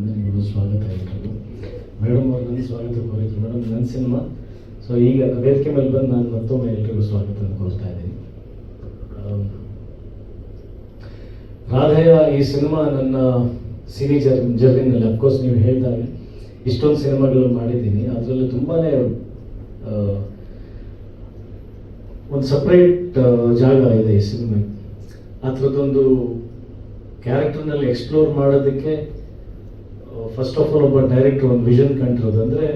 ನಿಮಗೂ ಸ್ವಾಗತ ಎಲ್ರಿಗೂ. ಮೇಡಮ್ ಅವ್ರನ್ನ ಸ್ವಾಗತ ಕೋರಿದ್ರು. ಮೇಡಮ್ ನನ್ನ ಸಿನಿಮಾ, ಸೊ ಈಗ ವೇದಿಕೆ ಮೇಲೆ ಬಂದು ನಾನು ಮತ್ತೊಮ್ಮೆ ಎಲ್ರಿಗೂ ಸ್ವಾಗತ ಕೋರ್ತಾ ಇದ್ದೀನಿ. ರಾಧೆಯ ಈ ಸಿನಿಮಾ ನನ್ನ ಸಿನಿ ಜರ್ನಿನಲ್ಲಿ ಅಫ್ಕೋರ್ಸ್ ನೀವು ಹೇಳಿದಾಗ ಇಷ್ಟೊಂದು ಸಿನಿಮಾಗಳು ಮಾಡಿದ್ದೀನಿ. ಅದರಲ್ಲಿ ತುಂಬಾ ಒಂದು ಸಪ್ರೇಟ್ ಜಾಗ ಇದೆ ಈ ಸಿನಿಮಾ. ಆ ಥರದ್ದೊಂದು ಕ್ಯಾರೆಕ್ಟರ್ನಲ್ಲಿ ಎಕ್ಸ್ಪ್ಲೋರ್ ಮಾಡೋದಕ್ಕೆ ಫಸ್ಟ್ ಆಫ್ ಆಲ್ ಒಬ್ಬ ಡೈರೆಕ್ಟರ್ ಒಂದು ವಿಷನ್ ಕಂಡಿರೋದು. ಅಂದರೆ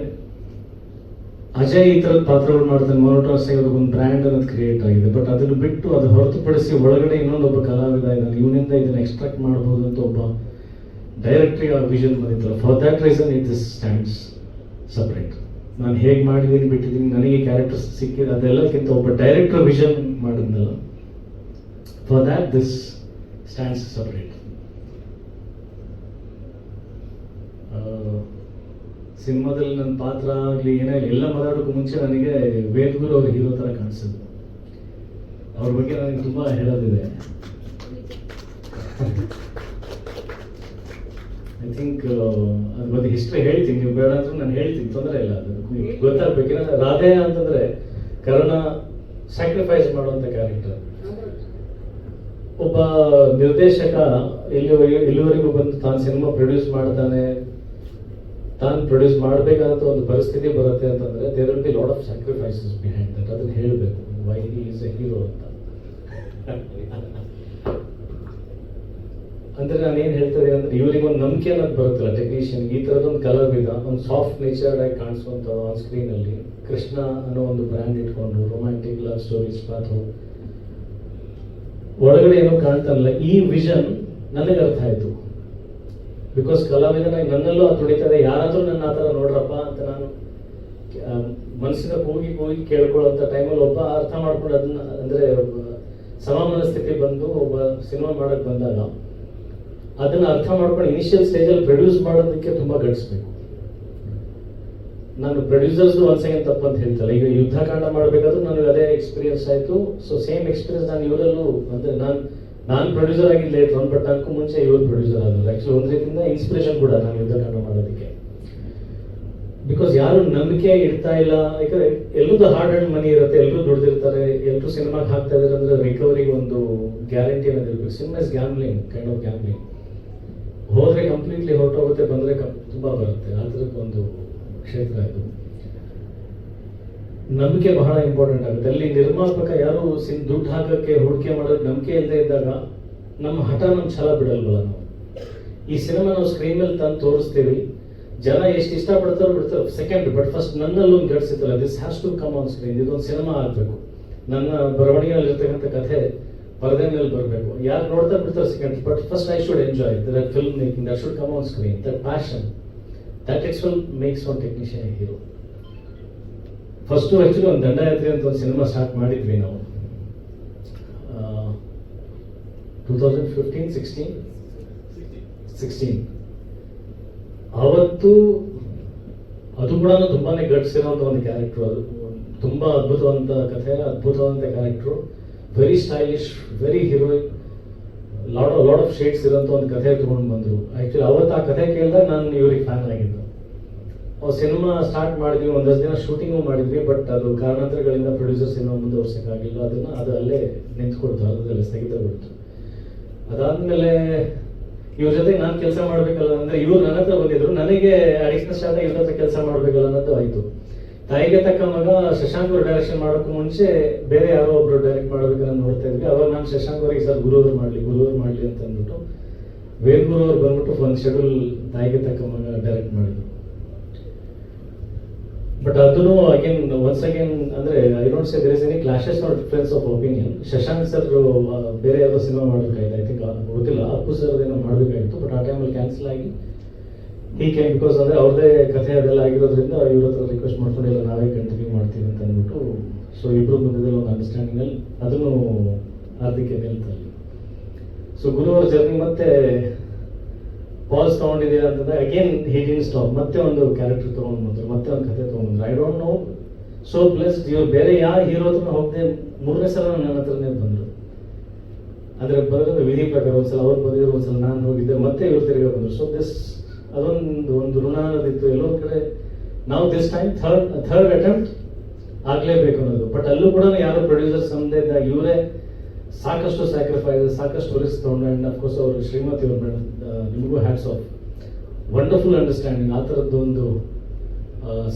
ಅಜಯ್ ಈ ಥರದ ಪಾತ್ರಗಳು ಮಾಡ್ತಾನೆ, ಮೊನೋಟೋನಸ್ ಆಗಿ ಒಂದು ಬ್ರ್ಯಾಂಡ್ ಅನ್ನೋದು ಕ್ರಿಯೇಟ್ ಆಗಿದೆ. ಬಟ್ ಅದನ್ನು ಬಿಟ್ಟು ಅದು ಹೊರತುಪಡಿಸಿ ಒಳಗಡೆ ಇನ್ನೊಂದೊಬ್ಬ ಕಲಾವಿದ ಇದ್ದಾನೆ, ಇವನಿಂದ ಇದನ್ನು ಎಕ್ಸ್ಟ್ರಾಕ್ಟ್ ಮಾಡ್ಬೋದು ಅಂತ ಒಬ್ಬ ಡೈರೆಕ್ಟ್ರಿಗೆ ಆ ವಿಷನ್ ಬಂದಿತ್ತಲ್ಲ. For that reason it this stands separate. ನಾನು ಹೇಗೆ ಮಾಡಿದ್ದೀನಿ ಬಿಟ್ಟಿದ್ದೀನಿ, ನನಗೆ ಕ್ಯಾರೆಕ್ಟರ್ಸ್ ಸಿಕ್ಕಿದೆ ಅದೆಲ್ಲಕ್ಕಿಂತ ಒಬ್ಬ ಡೈರೆಕ್ಟರ್ ವಿಷನ್ ಮಾಡಿದ್ನಲ್ಲ, for that this stands separate. ಸಿನಿಮಾದಲ್ಲಿ ನನ್ನ ಪಾತ್ರ ಆಗಲಿ ಏನೇ ಎಲ್ಲ ಮಾತಾಡೋಕ್ಕೂ ಮುಂಚೆ ನನಗೆ ವೇದಗುರು ಅವ್ರ ಹೀರೋ ಥರ ಕಾಣಿಸಿದ್ರು. ಅವ್ರ ಬಗ್ಗೆ ನನಗೆ ತುಂಬ ಹೇಳೋದಿದೆ. ಐ ಥಿಂಕ್ ಅದ್ರ ಬಗ್ಗೆ ಹಿಸ್ಟ್ರಿ ಹೇಳ್ತೀನಿ, ನೀವು ಬೇಡ ಅಂದ್ರೂ ನಾನು ಹೇಳ್ತೀನಿ, ತೊಂದರೆ ಇಲ್ಲ. ಅದು ಗೊತ್ತಾಗ್ಬೇಕು. ರಾಧೆ ಅಂತಂದರೆ ಕರ್ಣ ಸ್ಯಾಕ್ರಿಫೈಸ್ ಮಾಡುವಂಥ ಕ್ಯಾರೆಕ್ಟರ್. ಒಬ್ಬ ನಿರ್ದೇಶಕ ಇಲ್ಲಿವರೆಗೂ ಬಂದು ತಾನು ಸಿನಿಮಾ ಪ್ರೊಡ್ಯೂಸ್ ಮಾಡ್ತಾನೆ, ತಾನು ಪ್ರೊಡ್ಯೂಸ್ ಮಾಡಬೇಕಾದಂಥ ಒಂದು ಪರಿಸ್ಥಿತಿ ಬರುತ್ತೆ ಅಂತಂದರೆ there will be lot of sacrifices behind that. ಅದನ್ನು ಹೇಳಬೇಕು, why he is a hero ಅಂತ. ಅಂದರೆ ನಾನು ಏನು ಹೇಳ್ತೇನೆ ಅಂದರೆ ಇವರಿಗೆ ಒಂದು ನಂಬಿಕೆ ಅನ್ನೋದು ಬರುತ್ತಲ್ಲ ಟೆಕ್ನಿಷಿಯನ್, ಈ ಥರದೊಂದು ಕಲಾವಿದ ಒಂದು ಸಾಫ್ಟ್ ನೇಚರ್ಡ್ ಆಗಿ ಕಾಣಿಸುವಂಥ ಆನ್ ಸ್ಕ್ರೀನಲ್ಲಿ ಕೃಷ್ಣ ಅನ್ನೋ ಒಂದು ಬ್ರ್ಯಾಂಡ್ ಇಟ್ಕೊಂಡು ರೊಮ್ಯಾಂಟಿಕ್ ಲವ್ ಸ್ಟೋರೀಸ್ ಮಾತು ಒಳಗಡೆ ಏನೋ ಕಾಣ್ತಾನಲ್ಲ, ಈ ವಿಷನ್ ನನಗೆ ಅರ್ಥ ಆಯಿತು. ಬಿಕಾಸ್ ಕಲಾವಿದನಾಗಿ ನನ್ನಲ್ಲೂ ಅದು ತುಡಿತಾರೆ. ಯಾರಾದರೂ ನನ್ನ ಆ ಥರ ನೋಡ್ರಪ್ಪ ಅಂತ ನಾನು ಮನಸ್ಸಿನ ಕೂಗಿ ಕೇಳ್ಕೊಳ್ಳೋಂಥ ಟೈಮಲ್ಲಿ ಒಬ್ಬ ಅರ್ಥ ಮಾಡ್ಕೊಂಡು ಅದನ್ನ ಅಂದರೆ ಸಮಮನಸ್ಥಿತಿ ಬಂದು ಒಬ್ಬ ಸಿನಿಮಾ ಮಾಡೋಕ್ಕೆ ಬಂದಾಗ ಅದನ್ನು ಅರ್ಥ ಮಾಡ್ಕೊಂಡು ಇನಿಷಿಯಲ್ ಸ್ಟೇಜಲ್ಲಿ ಪ್ರೊಡ್ಯೂಸ್ ಮಾಡೋದಕ್ಕೆ ತುಂಬ ಗಳಿಸ್ಬೇಕು. ನಾನು ಪ್ರೊಡ್ಯೂಸರ್ಸ್ದು ಒಂದು ಸೆಕೆಂಡ್ ತಪ್ಪಂತ ಹೇಳ್ತಲ್ಲ. ಈಗ ಯುದ್ಧಕಾಂಡ ಮಾಡಬೇಕಾದ್ರೂ ನನಗೆ ಅದೇ ಎಕ್ಸ್ಪೀರಿಯನ್ಸ್ ಆಯಿತು. ಸೊ ಸೇಮ್ ಎಕ್ಸ್ಪೀರಿಯನ್ಸ್ ನಾನು ಇವರಲ್ಲೂ, ಅಂದರೆ ನಾನು ಪ್ರೊಡ್ಯೂಸರ್ ಆಗಿದ್ದು ಲೇಟ್ ಒನ್, ಬಟ್ ಅದಕ್ಕೂ ಮುಂಚೆ ಇವರು ಪ್ರೊಡ್ಯೂಸರ್ ಆದರು. ಆ್ಯಕ್ಚುಲಿ ಒಂದು ರೀತಿಯಿಂದ ಇನ್ಸ್ಪಿರೇಷನ್ ಕೂಡ ನಾನು ಯುದ್ಧಕಾಂಡ ಮಾಡೋದಕ್ಕೆ. ಬಿಕಾಸ್ ಯಾರು ನಂಬಿಕೆ ಇಡ್ತಾ ಇಲ್ಲ. ಯಾಕಂದರೆ ಎಲ್ಲರದ್ದು ಹಾರ್ಡ್ ಆ್ಯಂಡ್ ಮನಿ ಇರುತ್ತೆ, ಎಲ್ಲರೂ ದುಡ್ದಿರ್ತಾರೆ, ಎಲ್ಲರೂ ಸಿನಿಮಾಗೆ ಹಾಕ್ತಾ ಇದ್ದಾರೆ ಅಂದರೆ ರಿಕವರಿಗೆ ಒಂದು ಗ್ಯಾರಂಟಿ ಅನ್ನೋದು ಇರಬೇಕು. Cinema is gambling, kind of gambling. ಹೋದರೆ ಕಂಪ್ಲೀಟ್ಲಿ ಹೊರಟೋಗುತ್ತೆ, ಬಂದರೆ ತುಂಬ ಬರುತ್ತೆ. ಆ ಥರದ್ದು ಒಂದು ಕ್ಷೇತ್ರ ಇದು. ನಂಬಿಕೆ ಬಹಳ ಇಂಪಾರ್ಟೆಂಟ್ ಆಗುತ್ತೆ. ಅಲ್ಲಿ ನಿರ್ಮಾಪಕ ಯಾರು ದುಡ್ಡು ಹಾಕೋಕ್ಕೆ ಹೂಡಿಕೆ ಮಾಡೋಕ್ಕೆ ನಂಬಿಕೆ ಇಲ್ಲದೆ ಇದ್ದಾಗ ನಮ್ಮ ಹಠ, ನಮ್ಮ ಛಲ ಬಿಡಲ್ವಲ್ಲ ನಾವು. ಈ ಸಿನಿಮಾ ನಾವು ಸ್ಕ್ರೀನ್ ಮೇಲೆ ತಂದು ತೋರಿಸ್ತೀವಿ, ಜನ ಎಷ್ಟು ಇಷ್ಟಪಡ್ತಾರೋ ಬಿಡ್ತಾರೆ ಸೆಕೆಂಡ್, ಬಟ್ ಫಸ್ಟ್ ನನ್ನಲ್ಲಿ ಒಂದು ಗಡ್ಸಿತ್ತಲ್ಲ, this has to come on screen. ಇದೊಂದು ಸಿನಿಮಾ ಆಗಬೇಕು, ನನ್ನ ಬರವಣಿಗೆಯಲ್ಲಿರ್ತಕ್ಕಂಥ ಕಥೆ ಪರದೆ ಮೇಲೆ ಬರಬೇಕು. ಯಾರು ನೋಡ್ತಾ ಬಿಡ್ತಾರೆ second, but first I should enjoy that film making, that should come on screen, that passion, that it's makes one technician A hero. First actually ಒಂದು ದಂಡಯಾತ್ರೆ ಅಂತ ಒಂದು ಸಿನಿಮಾ ಸ್ಟಾರ್ಟ್ ಮಾಡಿದ್ವಿ ನಾವು 2015-16 ಆವತ್ತು. ಅದು ಕೂಡ ತುಂಬಾ ಗಟ್ಸಿರೋಂಥ ಒಂದು ಕ್ಯಾರೆಕ್ಟ್ರು. ಅದು ತುಂಬ ಅದ್ಭುತವಂತ ಕಥೆ, ಅದ್ಭುತವಂತ character, very stylish, very heroic, lot of shades ಇರೋಂಥ ಒಂದು ಕಥೆ ತೊಗೊಂಡು ಬಂದರು. ಆ್ಯಕ್ಚುಲಿ ಅವತ್ತು ಆ ಕಥೆ ಕೇಳಿದಾಗ ನಾನು ಇವ್ರಿಗೆ ಫ್ಯಾನ್ ಆಗಿದ್ದು. ಸಿನಿಮಾ ಸ್ಟಾರ್ಟ್ ಮಾಡಿದ್ವಿ, ಒಂದಷ್ಟು ದಿನ ಶೂಟಿಂಗು ಮಾಡಿದ್ವಿ, ಬಟ್ ಅದು ಕಾರಣಾಂತರಗಳಿಂದ ಪ್ರೊಡ್ಯೂಸರ್ ಸಿನಿಮಾ ಮುಂದುವರ್ಸೋಕ್ಕಾಗಿಲ್ಲ. ಅದು ಅಲ್ಲೇ ನಿಂತ್ಕೊಡ್ತು, ಅದರಲ್ಲಿ ಸ್ಥಗಿತಗೊಳ್ತು. ಅದಾದಮೇಲೆ ಇವ್ರ ಜೊತೆಗೆ ನಾನು ಕೆಲಸ ಮಾಡಬೇಕಲ್ಲ ಅಂದರೆ ಇವ್ರು ನನ್ನ ಹತ್ರ ಬಂದಿದ್ರು, ನನಗೆ ಅಡಿಷನಲ್ ಸ್ಟಾರ್ಟ್ ಇವ್ರ ಹತ್ರ ಕೆಲಸ ಮಾಡಬೇಕಲ್ಲ ಅನ್ನೋದು ಆಯಿತು. ತಾಯಿಗೆ ತಕ್ಕ ಮಗ ಶಶಾಂಕ್ ಅವ್ರು ಡೈರೆಕ್ಷನ್ ಮಾಡೋಕ್ಕೂ ಮುಂಚೆ ಬೇರೆ ಯಾರೋ ಒಬ್ರು ಡೈರೆಕ್ಟ್ ಮಾಡಬೇಕನ್ನ ನೋಡ್ತಾ ಇದ್ವಿ. ಅವಾಗ ನಾನು ಶಶಾಂಕ್ ಅವರಿಗೆ ಸರ್ ಗುರುವರು ಮಾಡಲಿ ಅಂತ ಅಂದ್ಬಿಟ್ಟು ವೇದಗುರು ಅವ್ರು ಬಂದ್ಬಿಟ್ಟು ಒಂದು ಶೆಡ್ಯೂಲ್ ತಾಯಿಗೆ ತಕ್ಕ ಮಗ ಡೈರೆಕ್ಟ್ ಮಾಡಿದ್ರು. ಬಟ್ ಅದನ್ನು ಒನ್ಸ್ ಅಗೇನ್ ಅಂದರೆ I don't say there is any clashes or difference of opinion. Shashank sir ಬೇರೆ ಯಾವುದೋ ಸಿನಿಮಾ ಮಾಡಬೇಕಾಯ್ತು, ಐ ಥಿಂಕ್ ಗೊತ್ತಿಲ್ಲ, ಅಪ್ಪು ಸರ್ ಅದೇನೋ ಮಾಡಬೇಕಾಗಿತ್ತು. ಬಟ್ ಆ ಟೈಮಲ್ಲಿ ಕ್ಯಾನ್ಸಲ್ ಆಗಿ ಹೀಗೆ, ಬಿಕಾಸ್ ಅಂದರೆ ಅವ್ರದ್ದೇ ಕಥೆ ಅದೆಲ್ಲ ಆಗಿರೋದ್ರಿಂದ ಇವ್ರ ಹತ್ರ ರಿಕ್ವೆಸ್ಟ್ ಮಾಡ್ಕೊಂಡಿಲ್ಲ, ನಾವೇ ಕಂಟಿನ್ಯೂ ಮಾಡ್ತೀವಿ ಅಂತ ಅಂದ್ಬಿಟ್ಟು. ಸೊ ಇಬ್ಬರು ಮಧ್ಯದಲ್ಲಿ ಒಂದು ಅಂಡರ್ಸ್ಟ್ಯಾಂಡಿಂಗಲ್ಲಿ ಅದನ್ನು ಆರ್ಥಿಕ ನಿಲ್ತಲ್ಲಿ. ಸೊ ಗುರು ಅವ್ರ ಜರ್ನಿ ಮತ್ತೆ ಪಾಸ್ ತೊಗೊಂಡಿದ್ದೀರಾ ಅಂತಂದ್ರೆ ಅಗೇನ್ ಹಿ ಡಿಡ್ಂಟ್ ಸ್ಟಾಪ್. ಮತ್ತೆ ಒಂದು ಕ್ಯಾರೆಕ್ಟರ್ ತೊಗೊಂಡು ಬಂದರು, ಮತ್ತೆ ಒಂದು ಕಥೆ ತೊಗೊಂಡ್ಬಂದ್ರು. I don't know, so plus ಇವ್ರು ಬೇರೆ ಯಾವ ಹೀರೋ ಹತ್ರ ಹೋಗದೆ 3ನೇ ಸಲ ನನ್ನ ಹತ್ರನೇ ಬಂದರು. ಅಂದರೆ ಬರೋದ್ರೆ ವಿಧಿ ಪ್ರಕಾರ ಒಂದ್ಸಲ ಅವ್ರು ಬಂದಿದ್ರು, ಒಂದ್ಸಲ ನಾನು ಹೋಗಿದ್ದೆ, ಮತ್ತೆ ಇವ್ರು ತಿರುಗಿ ಬಂದರು. ಸೊ ದಿಸ್ ಒಂದು ಋಣ ಅನ್ನೋದಿತ್ತು. ಎಲ್ಲೋ ಒಂದ್ ಕಡೆ ನಾವು ದಿಸ್ ಟೈಮ್ ಥರ್ಡ್ ಅಟೆಂಪ್ಟ್ ಆಗ್ಲೇಬೇಕು ಅನ್ನೋದು. ಬಟ್ ಅಲ್ಲೂ ಕೂಡ ಯಾರು ಪ್ರೊಡ್ಯೂಸರ್ಸ್ ನಮ್ದೇ ಇದ್ದಾಗ ಇವರೇ ಸಾಕಷ್ಟು ಸ್ಯಾಕ್ರಿಫೈಸ್, ಸಾಕಷ್ಟು ರಿಸ್ಕ್ ತಗೊಂಡು, ಅಂಡ್ ಅಫ್ಕೋರ್ಸ್ ಅವರು ಶ್ರೀಮತಿ ಅವ್ರು ಮೇಡಮ್, ನಿಮಗೂ ಹ್ಯಾಟ್ಸ್ ಆಫ್. ವಂಡರ್ಫುಲ್ ಅಂಡರ್ಸ್ಟ್ಯಾಂಡಿಂಗ್, ಆ ಥರದ್ದು ಒಂದು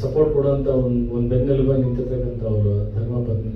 ಸಪೋರ್ಟ್ ಕೊಡುವಂಥ ಒಂದು ಬೆನ್ನೆಲುಬಾಗಿ ನಿಂತಿರ್ತಕ್ಕಂಥ ಅವರು ಧರ್ಮಪತ್ನಿ.